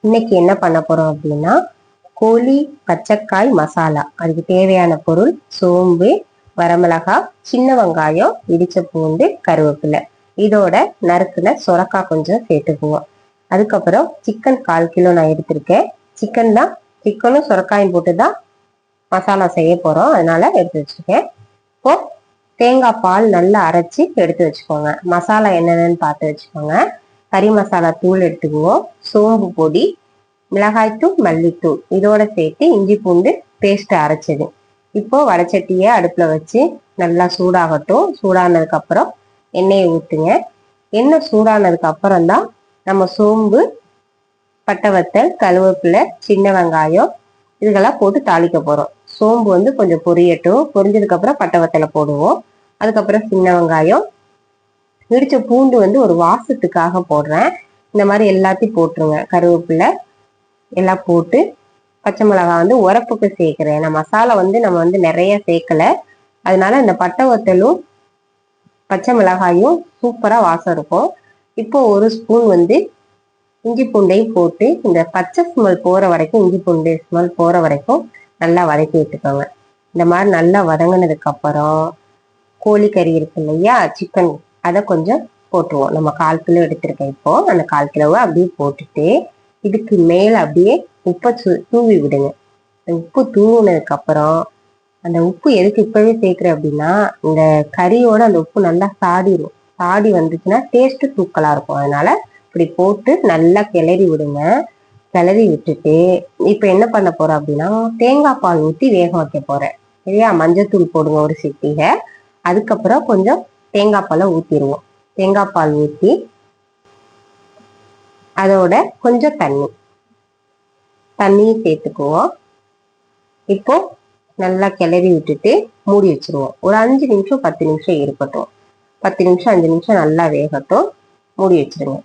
இன்னைக்கு என்ன பண்ண போறோம் அப்படின்னா கோழி பச்சைக்காய் மசாலா. அதுக்கு தேவையான பொருள் சோம்பு, வரமிளகாய், சின்ன வெங்காயம், இடிச்ச பூண்டு, கருவேப்பிலை. இதோட நறுக்குல சொரக்காய் கொஞ்சம் சேர்த்துக்குவோம். அதுக்கப்புறம் சிக்கன் 1/4 கிலோ நான் எடுத்திருக்கேன். சிக்கனும் சொரக்காயும் போட்டுதான் மசாலா செய்ய போறோம், அதனால எடுத்து வச்சிருக்கேன். இப்போ தேங்காய் பால் நல்லா அரைச்சி எடுத்து வச்சுக்கோங்க. மசாலா என்னென்னு பார்த்து வச்சுக்கோங்க. கறி மசாலா தூள் எடுத்துக்குவோம், சோம்பு பொடி, மிளகாய்த்தூள், மல்லித்தூள், இதோட சேர்த்து இஞ்சி பூண்டு பேஸ்ட் அரைச்சது. இப்போ வடச்சட்டியை அடுப்புல வச்சு நல்லா சூடாகட்டும். சூடானதுக்கு அப்புறம் எண்ணெயை ஊற்றுங்க. எண்ணெய் சூடானதுக்கு அப்புறம் தான் நம்ம சோம்பு, பட்டை வத்தல், கருவேப்பிலை, சின்ன வெங்காயம் இதுக்கெல்லாம் போட்டு தாளிக்க போறோம். சோம்பு கொஞ்சம் பொரியட்டும். பொரிஞ்சதுக்கு அப்புறம் பட்டை வத்தலை போடுவோம். அதுக்கப்புறம் சின்ன வெங்காயம், இடிச்ச பூண்டு ஒரு வாசத்துக்காக போடுறேன். இந்த மாதிரி எல்லாத்தையும் போட்டுருங்க. கருவேப்பிலை எல்லாம் போட்டு பச்சை மிளகாய் உரப்புக்கு சேர்க்கிறேன். ஏன்னா மசாலா நம்ம நிறைய சேர்க்கல, அதனால இந்த பட்டை வத்தலும் பச்சை மிளகாயும் சூப்பரா வாசம் இருக்கும். இப்போ ஒரு ஸ்பூன் இஞ்சி பூண்டையும் போட்டு இந்த பச்சை ஸ்மெல் போற வரைக்கும், இஞ்சி பூண்டு ஸ்மெல் போற வரைக்கும் நல்லா வதக்கி விட்டுக்கோங்க. இந்த மாதிரி நல்லா வதங்கினதுக்கு அப்புறம் கோழிக்கறி இருக்கு இல்லையா, சிக்கன், அதை கொஞ்சம் போட்டுருவோம். நம்ம 1/4 கிலோ எடுத்திருக்கேன். இப்போ அந்த 1/4 கிலோவை அப்படியே போட்டுட்டு இதுக்கு மேல அப்படியே உப்பை தூவி விடுங்க. உப்பு தூவினதுக்கு அப்புறம், அந்த உப்பு எதுக்கு இப்பவே சேர்க்கிறேன் அப்படின்னா, இந்த கறியோட அந்த உப்பு நல்லா சாடிடும். சாடி வந்துச்சுன்னா டேஸ்ட் தூக்கலா இருக்கும். அதனால இப்படி போட்டு நல்லா கிளறி விடுங்க. கிளறி விட்டுட்டு இப்ப என்ன பண்ண போறோம் அப்படின்னா, தேங்காய் பால் ஊற்றி வேக வைக்க போறேன். சரியா? மஞ்சத்தூள் போடுங்க ஒரு சிட்டிகை. அதுக்கப்புறம் கொஞ்சம் தேங்காய் பாலை ஊற்றிடுவோம். தேங்காய் பால் ஊற்றி அதோட கொஞ்சம் தண்ணியும் சேர்த்துக்குவோம். இப்போ நல்லா கிளறி விட்டுட்டு மூடி வச்சிருவோம். ஒரு 5 நிமிஷம் 10 நிமிஷம் இருக்கட்டும். 10 நிமிஷம் 5 நிமிஷம் நல்லா வேகட்டும். மூடி வச்சிருங்க.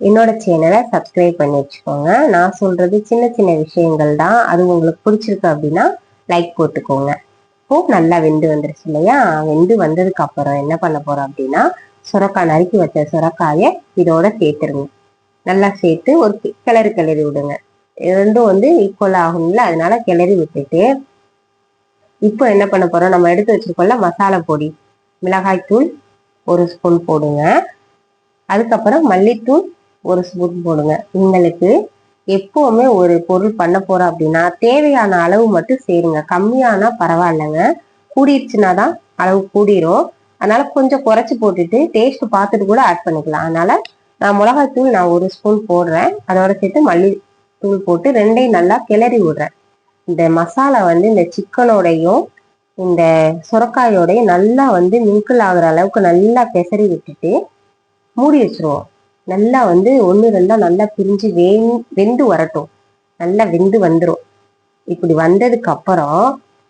என்னோட சேனலை சப்ஸ்கிரைப் பண்ணி வச்சுக்கோங்க. நான் சொல்றது சின்ன சின்ன விஷயங்கள் தான். அது உங்களுக்கு பிடிச்சிருக்கு அப்படின்னா லைக் போட்டுக்கோங்க. இப்போ நல்லா வெந்து வந்துருச்சு இல்லையா? வெந்து வந்ததுக்கு அப்புறம் என்ன பண்ண போறோம் அப்படின்னா, சுரக்காய் நறுக்கி வச்ச சுரக்காயை இதோட சேர்த்துருங்க. நல்லா சேர்த்து ஒரு கிளறி விடுங்க. ரெண்டும் ஈக்குவல் ஆகும்ல, அதனால கிளறி விட்டுட்டு இப்போ என்ன பண்ண போறோம், நம்ம எடுத்து வச்சிருக்கோம்ல மசாலா பொடி, மிளகாய்த்தூள் 1 ஸ்பூன் போடுங்க. அதுக்கப்புறம் மல்லித்தூள் 1 ஸ்பூன் போடுங்க. உங்களுக்கு எப்பவுமே ஒரு பொருள் பண்ண போறோம் அப்படின்னா தேவையான அளவு மட்டும் சேருங்க. கம்மியானா பரவாயில்லைங்க, கூடிடுச்சுன்னா தான் அளவு கூடிரும். அதனால கொஞ்சம் குறைச்சி போட்டுட்டு டேஸ்ட் பார்த்துட்டு கூட ஆட் பண்ணிக்கலாம். அதனால நான் மிளகாய்த்தூள் 1 ஸ்பூன் போடுறேன். அதோட சேர்த்து மல்லித்தூள் போட்டு ரெண்டையும் நல்லா கிளறி விடுறேன். இந்த மசாலா இந்த சிக்கனோடையும் இந்த சுரக்காயோடையும் நல்லா மிங்கிள் ஆகுற அளவுக்கு நல்லா பெசரி விட்டுட்டு மூடி வச்சிருவோம். நல்லா 1 2 நல்லா பிரிஞ்சு வெந்து வரட்டும். நல்லா வெந்து வந்துடும். இப்படி வந்ததுக்கு அப்புறம்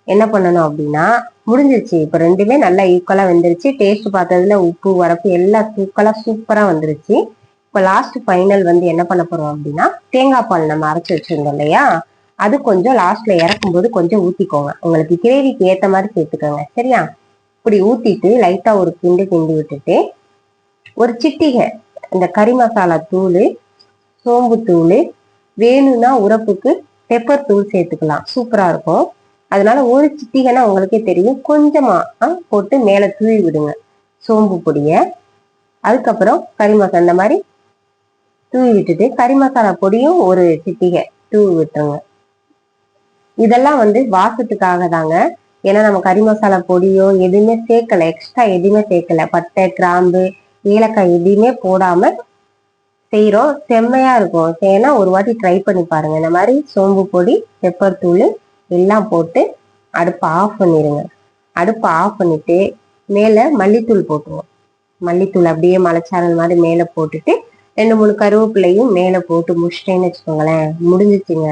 என்ன பண்ணணும் அப்படின்னா, முடிஞ்சிருச்சு. இப்ப ரெண்டுமே நல்லா ஈக்குவலா வெந்துருச்சு. டேஸ்ட் பார்த்ததுல உப்பு, வரப்பு எல்லாம் தூக்கலா சூப்பரா வந்துருச்சு. இப்ப லாஸ்ட் ஃபைனல் என்ன பண்ண போறோம் அப்படின்னா, தேங்காய் பால் நம்ம அரைச்சு வச்சிருந்தோம் இல்லையா, அது கொஞ்சம் லாஸ்ட்ல இறக்கும்போது கொஞ்சம் ஊத்திக்கோங்க. உங்களுக்கு கிரேவிக்கு ஏத்த மாதிரி சேர்த்துக்கோங்க. சரியா? இப்படி ஊத்திட்டு லைட்டா ஒரு கிண்டி விட்டுட்டு ஒரு சிட்டிகை இந்த கறி மசாலா தூள், சோம்பு தூள், வேணும்னா உரப்புக்கு பெப்பர் தூள் சேர்த்துக்கலாம். சூப்பரா இருக்கும். அதனால ஒரு சிட்டிகைன்னா உங்களுக்கே தெரியும், கொஞ்சமா போட்டு மேல தூவி விடுங்க சோம்பு பொடிய. அதுக்கப்புறம் கறி மசாலா இந்த மாதிரி தூவி விட்டுட்டு கறி மசாலா பொடியும் ஒரு சிட்டிகை தூவி விட்டுருங்க. இதெல்லாம் வாசத்துக்காக தாங்க. ஏன்னா நம்ம கறி மசாலா பொடியோ எதுவுமே சேர்க்கல, எக்ஸ்ட்ரா எதுவுமே சேர்க்கல. பட்டை, கிராம்பு, ஏலக்காய் எதுவுமே போடாம செய்யறோம். செம்மையா இருக்கும். ஏன்னா ஒரு வாட்டி ட்ரை பண்ணி பாருங்க. இந்த மாதிரி சோம்பு பொடி, பெப்பர் தூள் எல்லாம் போட்டு அடுப்பை ஆஃப் பண்ணிடுங்க. அடுப்பை ஆஃப் பண்ணிட்டு மேல மல்லித்தூள் போட்டுருவோம். மல்லித்தூள் அப்படியே மலைச்சாரல் மாதிரி மேல போட்டுட்டு 2 3 கருவேப்பிலையும் மேல போட்டு முடிச்சிட்டேன்னு வச்சுக்கோங்களேன், முடிஞ்சிச்சுங்க.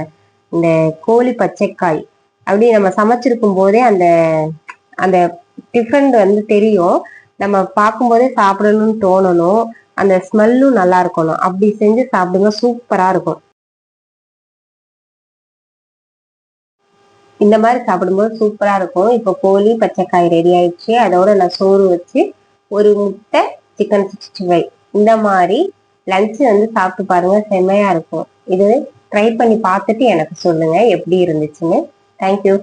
இந்த கோழி பச்சைக்காய் அப்படி நம்ம சமைச்சிருக்கும் போதே அந்த அந்த டிஃபரெண்ட் தெரியும். நம்ம பார்க்கும்போதே சாப்பிடணும்னு தோணணும். அந்த ஸ்மெல்லும் நல்லா இருக்கணும். அப்படி செஞ்சு சாப்பிடுங்க, சூப்பரா இருக்கும். இந்த மாதிரி சாப்பிடும்போது சூப்பரா இருக்கும். இப்போ கோழி பச்சைக்காய் ரெடி ஆயிடுச்சு. அதோட நான் சோறு வச்சு ஒரு முட்டை, சிக்கன் 65 இந்த மாதிரி லஞ்ச் வந்து சாப்பிட்டு பாருங்க, செம்மையா இருக்கும். இது ட்ரை பண்ணி பார்த்துட்டு எனக்கு சொல்லுங்க எப்படி இருந்துச்சுன்னு. தேங்க்யூ.